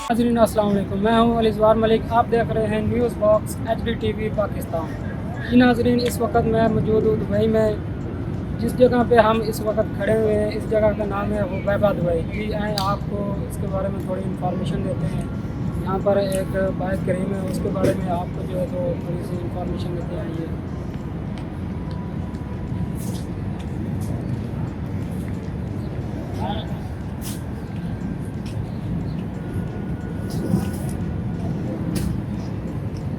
नाज़रीन अस्सलाम वालेकुम, मैं हूं अलिज़वार मलिक। आप देख रहे हैं news box HD TV Pakistan. जी नाज़रीन, इस वक्त मैं मौजूद हूँ दुबई में। जिस जगह पे हम इस वक्त खड़े हुए हैं, इस जगह का नाम है हुबैबा दुबई। जी आए आपको इसके बारे में थोड़ी इन्फॉर्मेशन देते हैं। यहाँ पर एक बाइक करीम है, उसके बारे में आपको जो है तो थोड़ी सी इन्फॉर्मेशन देते हैं। ये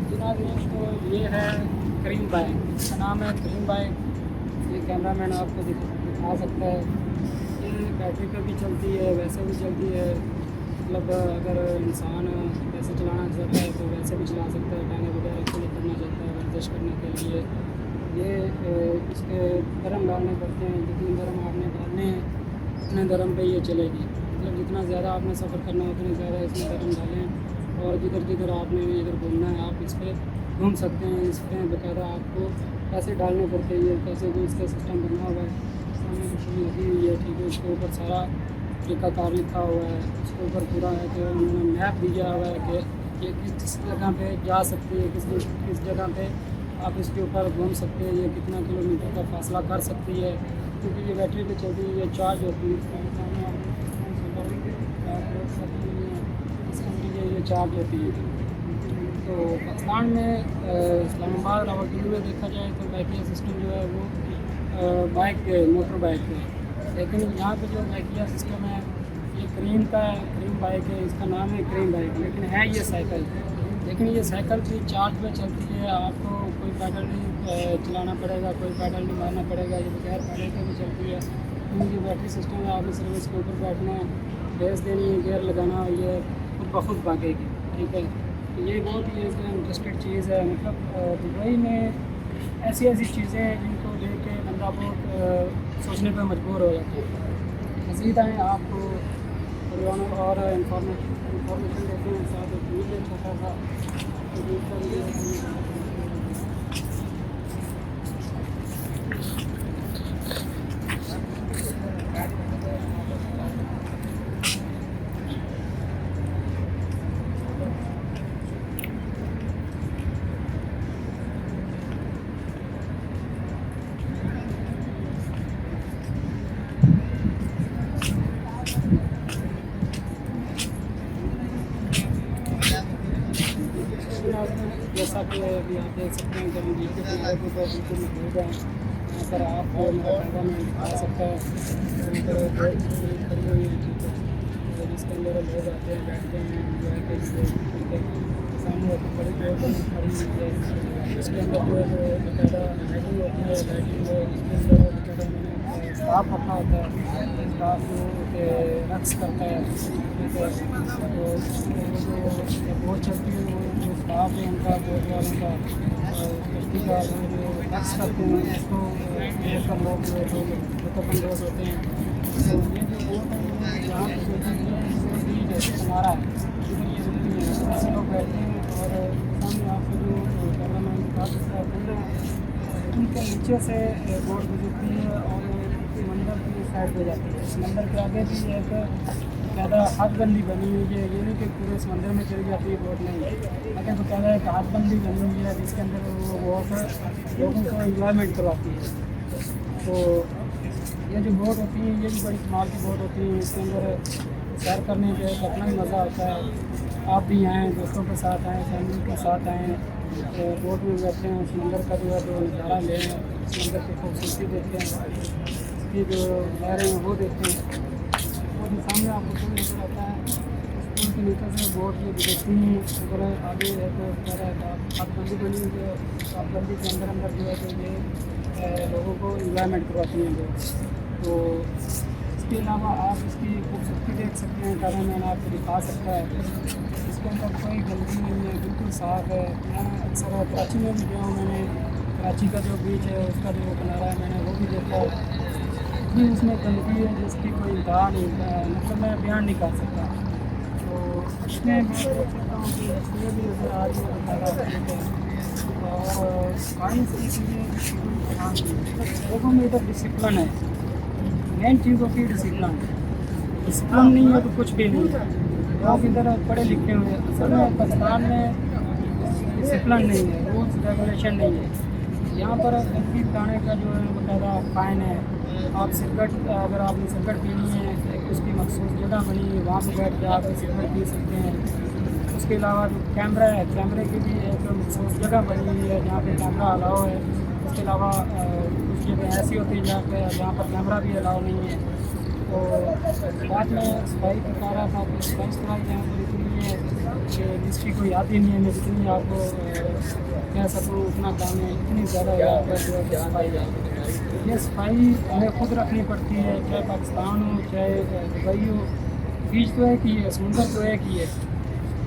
जनाब तो ये है करीम बाइक, इसका नाम है करीम बाइक। ये कैमरा मैन आपको दिखा सकता है। ये बैटरी पे भी चलती है, वैसे भी चलती है। मतलब अगर इंसान वैसे चलाना चाहता है तो वैसे भी चला सकता है। टांगे वगैरह के लिए करना चाहता है, वर्जिश करने के लिए। ये इसके गर्म डालने पड़ते हैं। जितने गर्म आपने डालने हैं उतने गर्म पे ये चलेगी। मतलब जितना ज़्यादा आपने सफ़र करना है उतने ज़्यादा इसमें गर्म डालें। और जिधर जिधर आपने इधर घूमना है आप इस पर घूम सकते हैं। इस पर बाकायदा आपको पैसे डालने पड़ते हैं। ये पैसे को इसका सिस्टम बना हुआ है, सामने मशीन लगी हुई है, ठीक है। उसके ऊपर सारा तरीक़ाकार लिखा हुआ है। उसके ऊपर पूरा है कि उन्होंने मैप दिया हुआ है कि ये किस जगह पे जा सकती है, किस जगह पे आप इसके ऊपर घूम सकते हैं। ये कितना किलोमीटर का फासला कर सकती है, क्योंकि ये बैटरी पे चलती है, ये चार्ज होती है। इसके लिए ये चार्ज होती है। तो पाकिस्तान में इस्लामाबाद रावलपिंडी में देखा जाए तो बाइकिया सिस्टम जो है वो बाइक पे, मोटर बाइक पे। लेकिन यहाँ पे जो बाइकिया सिस्टम है ये क्रीम का है, क्रीम बाइक है। इसका नाम है क्रीम बाइक, लेकिन है ये साइकिल। लेकिन ये साइकिल भी चार्ज पे चलती है। आपको कोई पैडल नहीं चलाना पड़ेगा, कोई पैडल नहीं मारना पड़ेगा। ये बगैर पैडल के भी चलती है, क्योंकि ये बैटरी सिस्टम है। आपने सिर्फ इसके ऊपर बैठना है, रेस देनी है, गियर लगाना है, ये खुद ब खुद भागेगी, ठीक है। तो ये बहुत ही एक इंटरेस्टेड चीज़ है। मतलब दुबई में ऐसी ऐसी चीज़ें हैं जिनको देख के बंदा बहुत सोचने पर मजबूर हो जाता है। मज़ीद आएँ आपको और इंफॉर्मेशन देते हैं। साथ एक वीडियो छोटा सा जैसा कि अभी आप देख सकते हैं कि हम बिल्कुल बिल्कुल मौजूद हैं। यहाँ पर आप मेरा कैमरा में दिखा सकता है। यहाँ पर खड़ी हुई है, ठीक है। जिसके अंदर लोग आते हैं, बैठते हैं, एंजॉय के लिए, ठीक है। सामने एक बड़ी बोर्ड खड़ी हुई है, इसके अंदर जो है बाकायदा लाइटिंग होती है। लाइटिंग इसके अंदर बाकायदा मैंने स्टाफ रखा होता है। स्टाफ जो रक्स करता है, ठीक है। तो जो बोर्ड चलती है वो जो स्टाफ है उनका, बोर्ड वालों का, कश्ती का जो रक्स करते हैं उसको देख कर लोग जो है तो लुत्फ़अंदोज़ होते हैं। तो ये जो बोर्ड है यहाँ पर जैसे हमारा है इधर ये रुकती है, ऐसे लोग बैठते हैं। और सामने आपको जो कैमरा मैन दिखा सकता है उनके नीचे से बोर्ड गुजरती है और समंदर की साइड पे जाती है। समंदर के आगे भी एक ज़्यादा हदबंदी बनी हुई है। ये नहीं कि पूरे समंदर में चली जाती है बोट, नहीं। अगर तो कहता है कि हदबंदी बनी हुई है जिसके अंदर वो बोट लोगों को इंजॉयमेंट करवाती है। तो ये जो बोट होती है ये भी बड़ी कमाल की बोट होती है। इसके अंदर सैर करने का एक अपना ही मज़ा आता है। आप भी आएँ, दोस्तों के साथ आएँ, फैमिली के साथ आएँ, बोट में बैठते हैं, समंदर का जो है तो नज़ारा लें, समंदर की खूबसूरती देखते हैं, इसकी जो लहरें हैं वो देखते हैं। और जो सामने आपको पुल नज़र आता है, उस पुल के नीचे से बोट जो गुजरती हैं अगर आगे है तो कह रहा है हदबंदी बनी हुई है। हदबंदी के अंदर अंदर जो है तो ये लोगों को इंजॉयमेंट करवाती हैं बोट। तो इसके अलावा आप इसकी खूबसूरती देख सकते हैं, कैमरा मैन आपको दिखा सकता है। इसके अंदर कोई गंदगी नहीं है, बिल्कुल साफ़ है। मैं अक्सर कराची में भी गया हूँ, मैंने कराची का जो बीच है उसका जो किनारा है मैंने वो भी देखा। इतनी उसमें गंदगी है जिसकी कोई इंतहा नहीं, मतलब मैं बयान नहीं कर सकता। तो इसमें मैं देख सकता हूँ कि रस्सियाँ भी नज़र आ रही है ज़्यादा, और साइंस की चीज़ें लोगों में इधर डिसिप्लिन है। मेन चीज़ होती है डिसिप्लिन। डिसिप्लिन नहीं है तो कुछ भी नहीं है। लोग इधर पढ़े लिखे हुए हैं। असल में पाकिस्तान में डिसिप्लिन नहीं है, रूल्स रेगुलेशन नहीं है। यहाँ पर गंदगी फैलाने का जो है बाकायदा फ़ाइन है। आप सिगरेट, अगर आपने सिगरेट पीनी है, एक उसकी मखसूस जगह बनी है, वहाँ पर बैठ के आप सिगरेट पी सकते हैं। उसके अलावा जो कैमरा है, कैमरे की भी एक मखसूस जगह बनी हुई है जहाँ पे कैमरा अलाउ है। उसके अलावा कुछ जगह ऐसी होती है जहाँ पर कैमरा भी अलाउ नहीं है। तो बाद में सफाई करवा रहा था, तो सफाई सफाई यहाँ पर इतनी है कि जिसकी कोई याद ही नहीं है। मैं जितनी आपको कह सकूँ उतना काम है, इतनी ज़्यादा यहाँ पर जो है सफाई है। ये सफाई हमें खुद रखनी पड़ती है, चाहे पाकिस्तान हो चाहे दुबई हो। बीच तो एक ही है, समुंदर तो एक ही है,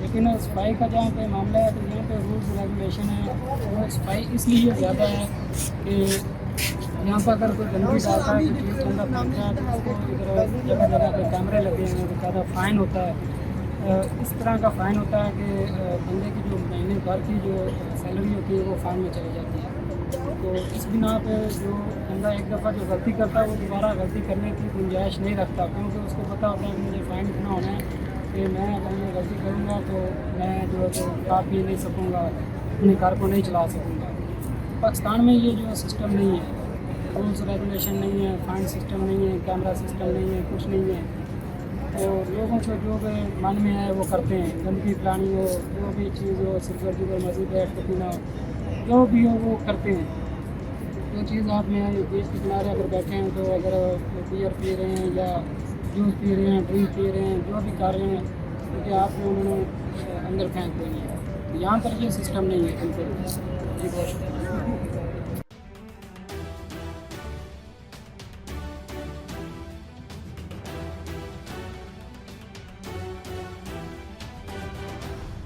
लेकिन सफाई का जहाँ पे मामला है तो यहाँ पे रूल्स रेगुलेशन है। वो सफाई इसलिए ज़्यादा है कि यहाँ पर अगर कोई गंदगी डालता है, कोई चीज़ गंदा फेंकता है, तो उसको इधर जगह जगह पे कैमरे लगे हैं, तो ज़्यादा फ़ाइन होता है। इस तरह का फ़ाइन होता है कि बंदे की जो महीने भर की जो सैलरी होती है वो फ़ाइन में चली जाती है। तो इस बिना पे जो बंदा एक दफ़ा जो गलती करता है वो दोबारा गलती करने की गुंजाइश नहीं रखता, क्योंकि उसको पता होता है कि मुझे फ़ाइन इतना होना है कि मैं अगर मैं गलती करूँगा तो मैं जो है तो खा पी नहीं सकूँगा, अपने घर को नहीं चला सकूँगा। पाकिस्तान में ये जो सिस्टम नहीं है, रूल्स रेगुलेशन नहीं है, फाइन सिस्टम नहीं है, कैमरा सिस्टम नहीं है, कुछ नहीं है। तो लोगों को जो भी मन में आए वो करते हैं। गंदगी फैलानी हो, जो भी चीज़ हो, सिगरेट जुगर मस्जिद बैठ के पीना हो, जो भी हो वो करते हैं। जो चीज़ आप में बीच के किनारे अगर बैठे हैं तो अगर बियर पी रहे हैं या जूस पी रहे हैं, ड्रिंक पी रहे हैं, जो भी कर रहे हैं, क्योंकि आपने उन्होंने अंदर फेंक देनी है। यहाँ पर ये सिस्टम नहीं है बिल्कुल। जी बहुत शुक्रिया।